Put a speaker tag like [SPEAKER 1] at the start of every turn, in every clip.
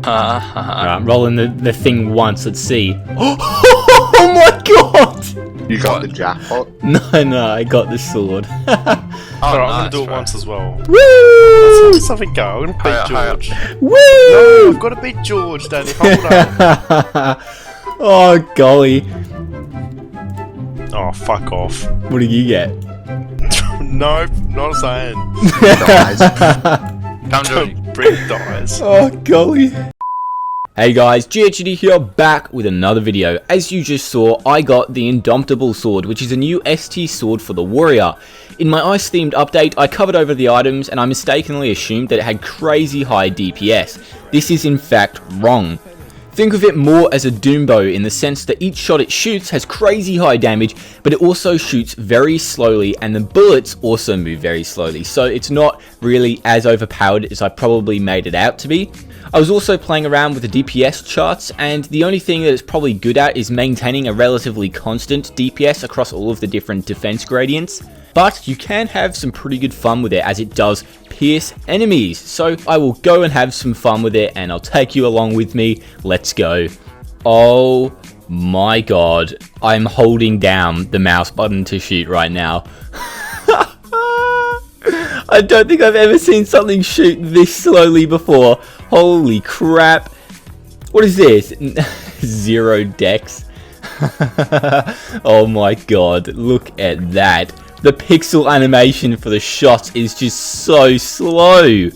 [SPEAKER 1] Alright, rolling the thing once, let's see. Oh my god!
[SPEAKER 2] You got the jackpot?
[SPEAKER 1] No, I got the sword.
[SPEAKER 3] I'm gonna do it once as well.
[SPEAKER 1] Woo!
[SPEAKER 3] Let's have a go. I'm gonna beat George.
[SPEAKER 1] Woo!
[SPEAKER 3] No, I've got to beat George, Danny. Hold on.
[SPEAKER 1] Oh golly.
[SPEAKER 3] Oh, fuck off.
[SPEAKER 1] What did you get?
[SPEAKER 3] Nope, not saying.
[SPEAKER 2] Dies.
[SPEAKER 3] Don't bring dies.
[SPEAKER 1] Oh golly. Hey guys, GHZD here, back with another video. As you just saw, I got the Indomitable Sword, which is a new ST sword for the warrior. In my ice themed update, I covered over the items and I mistakenly assumed that it had crazy high DPS. This is in fact wrong. Think of it more as a Doombow in the sense that each shot it shoots has crazy high damage, but it also shoots very slowly and the bullets also move very slowly, so it's not really as overpowered as I probably made it out to be. I was also playing around with the DPS charts, and the only thing that it's probably good at is maintaining a relatively constant DPS across all of the different defense gradients. But you can have some pretty good fun with it as it does pierce enemies. So I will go and have some fun with it and I'll take you along with me. Let's go. Oh my god. I'm holding down the mouse button to shoot right now. I don't think I've ever seen something shoot this slowly before. Holy crap. What is this? 0 dex. Oh my god. Look at that. The pixel animation for the shots is just so slow.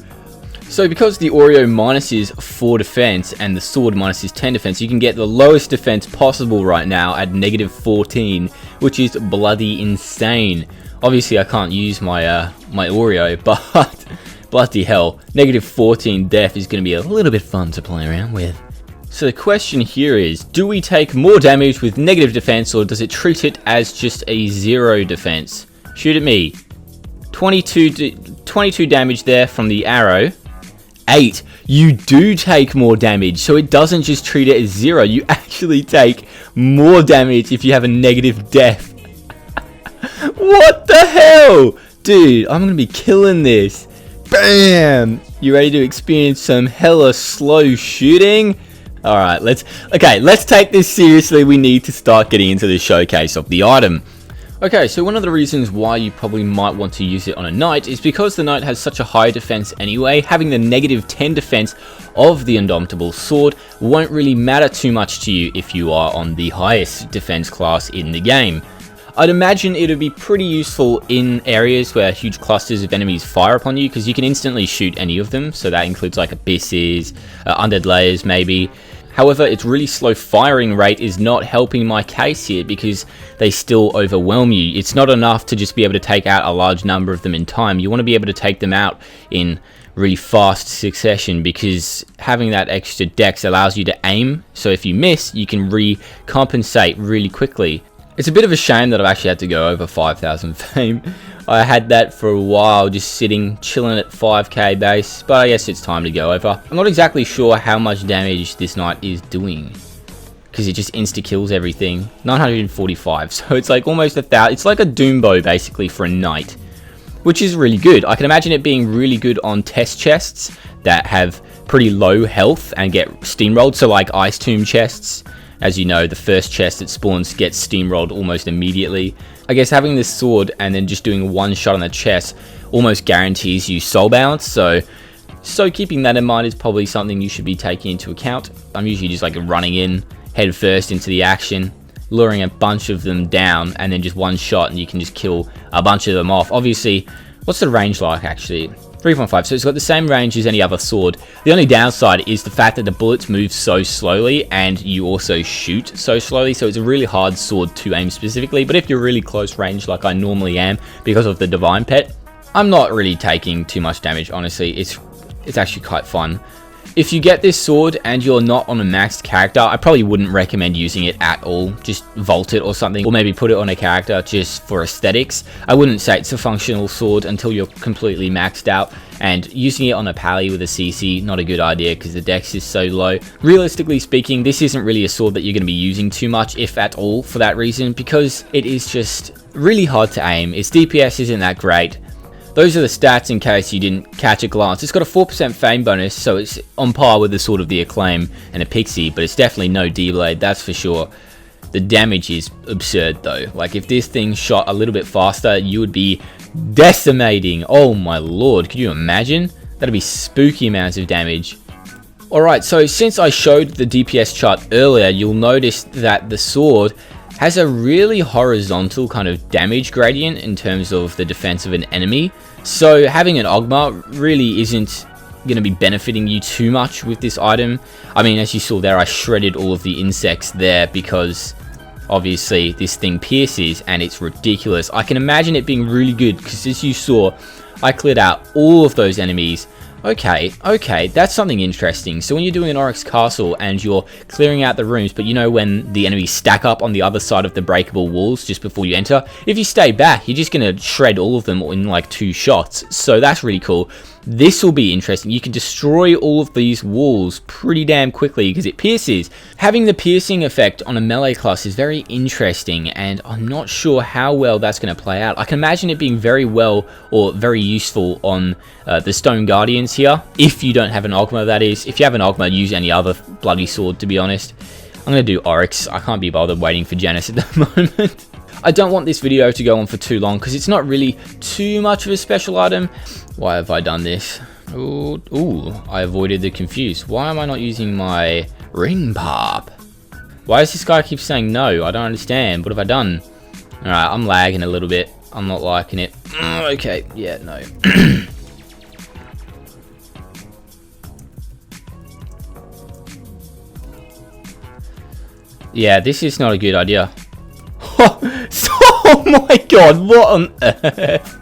[SPEAKER 1] So because the Oreo minuses 4 defense and the sword minuses 10 defense, you can get the lowest defense possible right now at -14, which is bloody insane. Obviously I can't use my my Oreo, but bloody hell, -14 def is going to be a little bit fun to play around with. So the question here is, do we take more damage with negative defense or does it treat it as just a 0 defense? Shoot at me. 22 damage there from the arrow. 8. You do take more damage, so it doesn't just treat it as 0. You actually take more damage if you have a negative def. What the hell? Dude, I'm going to be killing this. Bam! You ready to experience some hella slow shooting? Alright, let's take this seriously. We need to start getting into the showcase of the item. Okay, so one of the reasons why you probably might want to use it on a knight is because the knight has such a high defense anyway. Having the -10 defense of the Indomitable Sword won't really matter too much to you if you are on the highest defense class in the game. I'd imagine it would be pretty useful in areas where huge clusters of enemies fire upon you, because you can instantly shoot any of them, so that includes like abysses, undead layers maybe. However, its really slow firing rate is not helping my case here because they still overwhelm you. It's not enough to just be able to take out a large number of them in time. You want to be able to take them out in really fast succession because having that extra dex allows you to aim. So if you miss, you can recompensate really quickly. It's a bit of a shame that I've actually had to go over 5,000 fame. I had that for a while, just sitting, chilling at 5k base, but I guess it's time to go over. I'm not exactly sure how much damage this knight is doing, because it just insta-kills everything. 945, so it's like almost 1,000. It's like a Doombow basically for a knight, which is really good. I can imagine it being really good on test chests that have pretty low health and get steamrolled, so like ice tomb chests. As you know, the first chest that spawns gets steamrolled almost immediately. I guess having this sword and then just doing one shot on the chest almost guarantees you soul bounce, so keeping that in mind is probably something you should be taking into account. I'm usually just like running in head first into the action, luring a bunch of them down, and then just one shot and you can just kill a bunch of them off. Obviously, what's the range like actually? 3.5, so it's got the same range as any other sword. The only downside is the fact that the bullets move so slowly and you also shoot so slowly, so it's a really hard sword to aim specifically. But if you're really close range like I normally am because of the Divine Pet, I'm not really taking too much damage, honestly. It's actually quite fun. If you get this sword and you're not on a maxed character, I probably wouldn't recommend using it at all. Just vault it or something, or maybe put it on a character just for aesthetics. I wouldn't say it's a functional sword until you're completely maxed out, and using it on a pally with a CC, not a good idea because the dex is so low. Realistically speaking, this isn't really a sword that you're going to be using too much, if at all, for that reason, because it is just really hard to aim. Its DPS isn't that great. those are the stats in case you didn't catch a glance. It's got a 4% fame bonus, so it's on par with the sort of the Acclaim and a Pixie, but it's definitely no D-Blade, that's for sure. The damage is absurd though. Like if this thing shot a little bit faster, you would be decimating. Oh my lord, could you imagine? That'd be spooky amounts of damage. Alright, so since I showed the DPS chart earlier, you'll notice that the sword has a really horizontal kind of damage gradient in terms of the defense of an enemy. So having an Ogma really isn't going to be benefiting you too much with this item. I mean, as you saw there, I shredded all of the insects there because obviously this thing pierces and it's ridiculous. I can imagine it being really good because as you saw, I cleared out all of those enemies. Okay, that's something interesting. So when you're doing an Oryx Castle and you're clearing out the rooms, but you know when the enemies stack up on the other side of the breakable walls just before you enter, if you stay back, you're just going to shred all of them in like 2 shots. So that's really cool. This will be interesting. You can destroy all of these walls pretty damn quickly because it pierces. Having the piercing effect on a melee class is very interesting, and I'm not sure how well that's going to play out. I can imagine it being very well or very useful on the Stone Guardians here, if you don't have an Ogma, that is. If you have an Ogma, use any other bloody sword, to be honest. I'm going to do Oryx. I can't be bothered waiting for Janice at the moment. I don't want this video to go on for too long because it's not really too much of a special item. Why have I done this? Ooh, I avoided the confuse. Why am I not using my ring pop? Why does this guy keep saying no? I don't understand. What have I done? Alright, I'm lagging a little bit. I'm not liking it. Okay, yeah, no. Yeah, this is not a good idea. Oh my god, what on earth?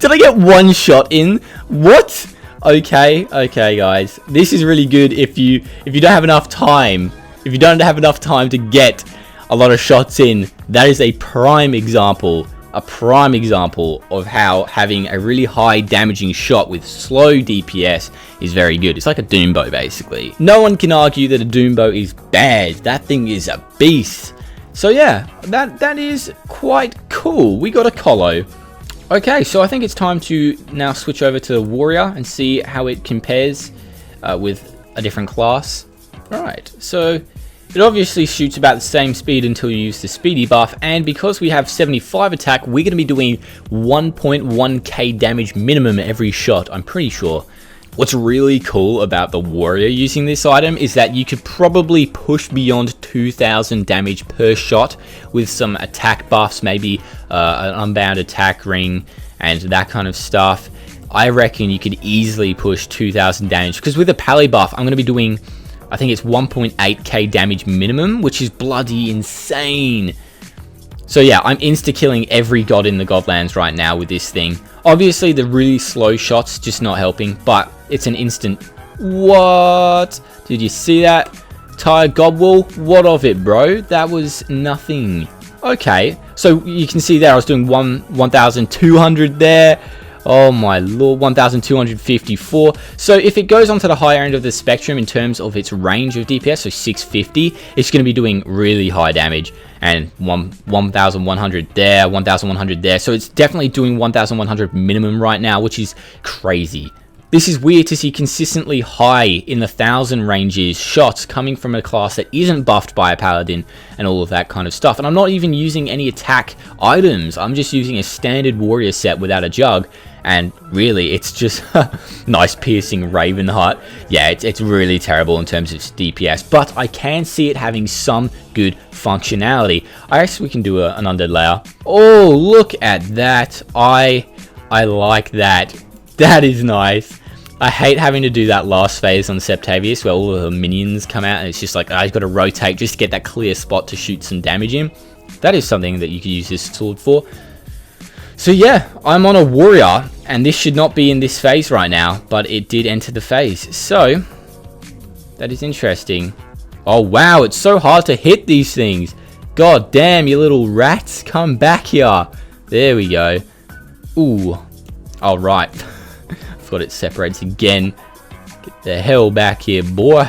[SPEAKER 1] Did I get 1 shot in? What? Okay, guys. This is really good if you don't have enough time. If you don't have enough time to get a lot of shots in, that is a prime example of how having a really high damaging shot with slow DPS is very good. It's like a Doombow basically. No one can argue that a Doombow is bad. That thing is a beast. So yeah, that is quite cool. We got a Colo. Okay, so I think it's time to now switch over to Warrior and see how it compares with a different class. Alright, so it obviously shoots about the same speed until you use the speedy buff, and because we have 75 attack, we're going to be doing 1.1k damage minimum every shot, I'm pretty sure. What's really cool about the Warrior using this item is that you could probably push beyond 2000 damage per shot with some attack buffs, maybe an unbound attack ring and that kind of stuff. I reckon you could easily push 2000 damage because with a Pally buff, I'm going to be doing, I think it's 1.8k damage minimum, which is bloody insane. So yeah, I'm insta-killing every god in the Godlands right now with this thing. Obviously, the really slow shots just not helping, but it's an instant. What? Did you see that? Tired Godwall? What of it, bro? That was nothing. Okay, so you can see there I was doing 1,200 there. Oh my lord, 1,254. So if it goes onto the higher end of the spectrum in terms of its range of DPS, so 650, it's going to be doing really high damage. And 1,100 there, 1,100 there. So it's definitely doing 1,100 minimum right now, which is crazy. This is weird to see consistently high in the 1,000 ranges shots coming from a class that isn't buffed by a paladin and all of that kind of stuff. And I'm not even using any attack items. I'm just using a standard warrior set without a jug. And really, it's just nice piercing Raven Heart. Yeah, it's really terrible in terms of DPS, but I can see it having some good functionality. I guess we can do an undead layer. Oh, look at that. I like that. That is nice. I hate having to do that last phase on Septavius where all of the minions come out and it's just like, I've got to rotate just to get that clear spot to shoot some damage in. That is something that you could use this sword for. So yeah, I'm on a warrior, and this should not be in this phase right now, but it did enter the phase. So, that is interesting. Oh wow, it's so hard to hit these things. God damn, you little rats, come back here. There we go. Ooh, alright. I've got it separates again. Get the hell back here, boy.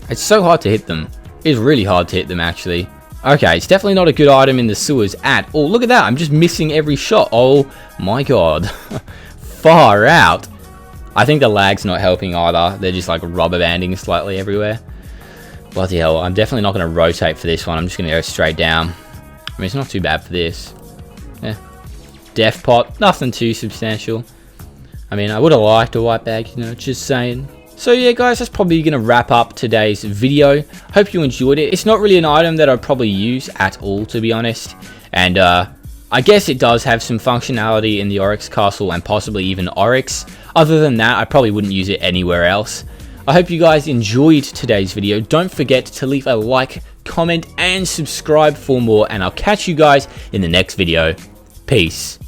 [SPEAKER 1] It's so hard to hit them. It's really hard to hit them, actually. Okay, it's definitely not a good item in the sewers at all. Look at that, I'm just missing every shot. Oh my god. Far out. I think the lag's not helping either. They're just like rubber banding slightly everywhere. Bloody hell, I'm definitely not going to rotate for this one. I'm just going to go straight down. I mean, it's not too bad for this. Yeah. Def pot, nothing too substantial. I mean, I would have liked a white bag, you know, just saying. So yeah guys, that's probably going to wrap up today's video. Hope you enjoyed it. It's not really an item that I'd probably use at all, to be honest. And I guess it does have some functionality in the Oryx Castle and possibly even Oryx. Other than that, I probably wouldn't use it anywhere else. I hope you guys enjoyed today's video. Don't forget to leave a like, comment, and subscribe for more. And I'll catch you guys in the next video. Peace.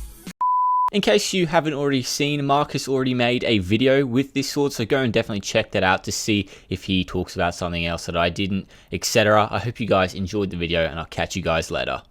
[SPEAKER 1] In case you haven't already seen, Marcus already made a video with this sword, so go and definitely check that out to see if he talks about something else that I didn't, etc. I hope you guys enjoyed the video, and I'll catch you guys later.